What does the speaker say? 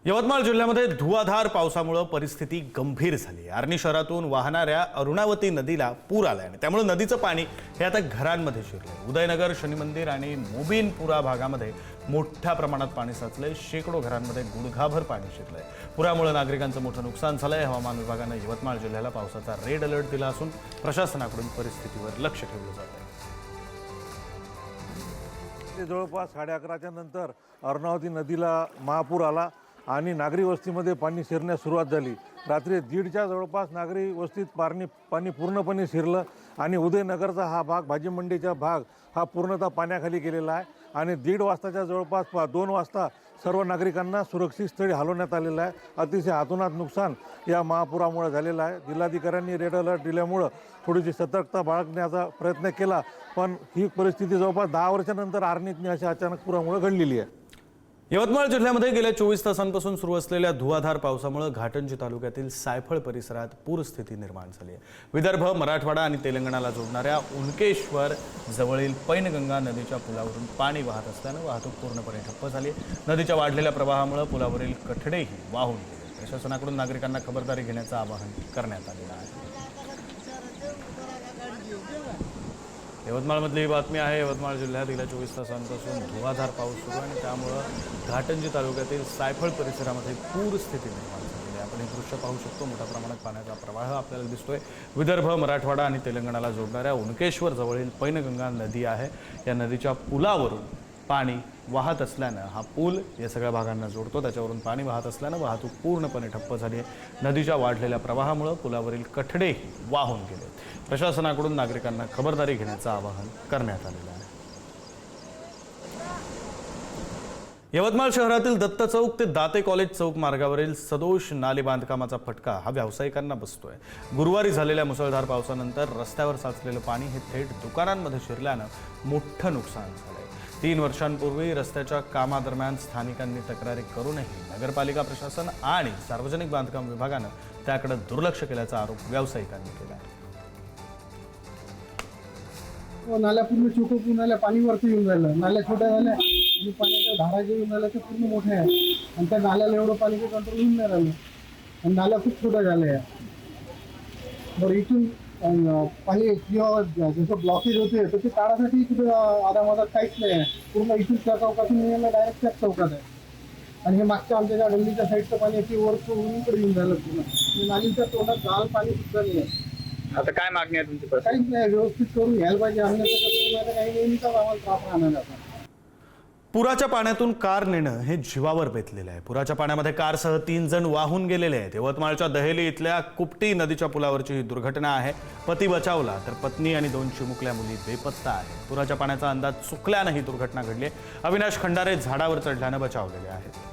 यवतमाळ जिल्ह्यामध्ये धुवाधार पावसामुळे परिस्थिती गंभीर झाली। आर्णी शहरातून वाहणाऱ्या अरुणावती नदीला पूर आलाय आणि त्यामुळे नदीचं पाणी हे आता घरांमध्ये शिरलंय। उदयनगर, शनी मंदिर आणि मोबिनपुरा भागामध्ये मोठ्या प्रमाणात पाणी साचलंय। शेकडो घरांमध्ये गुडघाभर पाणी शिरलंय। पुरामुळे नागरिकांचं मोठं नुकसान झालंय। हवामान विभागाने यवतमाळ जिल्ह्याला पावसाचा रेड अलर्ट दिला असून प्रशासनाकडून परिस्थितीवर लक्ष ठेवलं जात आहे। जवळपास 11:30च्या नंतर अरुणावती नदीला महापूर आला आणि नागरी वस्तीमध्ये पाणी शिरण्यास सुरुवात झाली। रात्री 1:30च्या जवळपास नागरी वस्तीत पाणी पूर्णपणे शिरलं आणि उदयनगरचा हा भाग, भाजी मंडीचा भाग हा पूर्णतः पाण्याखाली गेलेला आहे आणि 1:30 वाजताच्या जवळपास 2 वाजता सर्व नागरिकांना सुरक्षित स्थळी हलवण्यात आलेलं आहे। अतिशय हातोहात नुकसान या महापुरामुळे झालेलं आहे। जिल्हाधिकाऱ्यांनी रेड अलर्ट दिल्यामुळं थोडीशी सतर्कता बाळगण्याचा प्रयत्न केला, पण ही परिस्थिती जवळपास 10 वर्षांनंतर आर्णीतनी अशा अचानक पुरामुळे घडलेली आहे। यवतमाळ जिल्ह्यामध्ये गेल्या 24 तासांपासून सुरू असलेल्या धुवाधार पावसामुळे घाटंजी तालुक्यातील सायफळ परिसरात पूरस्थिती निर्माण झाली आहे। विदर्भ, मराठवाडा आणि तेलंगणाला जोडणाऱ्या उनकेश्वर जवळील पैनगंगा नदीच्या पुलावरून पाणी वाहत असल्यानं वाहतूक पूर्णपणे ठप्प झाली आहे। नदीच्या वाढलेल्या प्रवाहामुळे पुलावरील कठडेही वाहून गेले। प्रशासनाकडून नागरिकांना खबरदारी घेण्याचं आवाहन करण्यात आलेलं आहे। यवतमाळमधली ही बातमी आहे। यवतमाळ जिल्ह्यात गेल्या 24 तासांपासून धुवाधार पाऊस सुरू आहे आणि त्यामुळे घाटंजी तालुक्यातील सायफळ परिसरामध्ये पूरस्थिती निर्माण झालेली आहे। आपण हे दृश्य पाहू शकतो। मोठ्या प्रमाणात पाण्याचा प्रवाह आपल्याला दिसतोय। विदर्भ, मराठवाडा आणि तेलंगणाला जोडणाऱ्या उनकेश्वर जवळील पैनगंगा नदी आहे। या नदीच्या पुलावरून पाणी वाहत असल्यानं हा पूल या सगळ्या भागांना जोडतो, त्याच्यावरून पाणी वाहत असल्यानं वाहतूक पूर्णपणे ठप्प झाली आहे। नदीच्या वाढलेल्या प्रवाहामुळे पुलावरील कठडेही वाहून गेले। प्रशासनाकडून नागरिकांना खबरदारी घेण्याचं आवाहन करण्यात आलेलं आहे। यवतमाळ शहरातील दत्त चौक ते दाते कॉलेज चौक मार्गावरील सदोष नाले बांधकामाचा फटका हा व्यावसायिकांना बसतोय। गुरुवारी झालेल्या मुसळधार पावसानंतर रस्त्यावर साचलेलं पाणी हे थेट दुकानांमध्ये शिरल्यानं मोठं नुकसान झालंय। 3 वर्षांपूर्वी रस्त्याच्या कामादरम्यान स्थानिकांनी तक्रारी करूनही नगरपालिका प्रशासन आणि सार्वजनिक बांधकाम विभागानं त्याकडे दुर्लक्ष केल्याचा आरोप व्यावसायिकांनी केला आहे। नाल्या पूर्ण चोकून आल्या, पाणी वरती येऊन राहिलं। नाल्या छोट्या झाल्या आणि पाण्याच्या धारा जे येऊन राहिल्या ते पूर्ण मोठ्या आहे आणि त्या नाल्याला एवढं पाणी काही कंट्रोल होऊन नाही राहिलं आणि नाल्या खूप छोट्या झाल्या आहे। बरं, इथून पाणी किंवा जसं ब्लॉकेज होते तर ते काढायसाठी कुठे आधामाधात काहीच नाही आहे। पूर्ण इथून त्या चौकातून निघायला डायरेक्ट त्याच चौकात आहे आणि हे मागच्या आमच्या ज्या गल्लीच्या साईडचं पाणी अशी वरचं उंकडे येऊन राहिलं पूर्ण। नालीच्या तोंडात गाळ पाणी सुद्धा नाही आहे। आता काय मागणी आहे तुमची? काहीच नाही, व्यवस्थित करून घ्यायला पाहिजे। अन्यथा काही नेहमीचा आम्हाला त्रास राहणार आता। पुराच्या पाण्यातून कार नेणं हे जीवावर बेतलेलं आहे। पुराच्या पाण्यामध्ये कारसह 3 जण वाहून गेलेले आहेत। यवतमाळच्या दहेली इथल्या कुपटी नदीच्या पुलावरची ही दुर्घटना आहे। पती बचावला तर पत्नी आणि 2 चिमुकल्या मुली बेपत्ता आहेत। पुराच्या पाण्याचा अंदाज चुकल्यानं ही दुर्घटना घडली आहे। अविनाश खंडारे झाडावर चढल्यानं बचावलेले आहेत।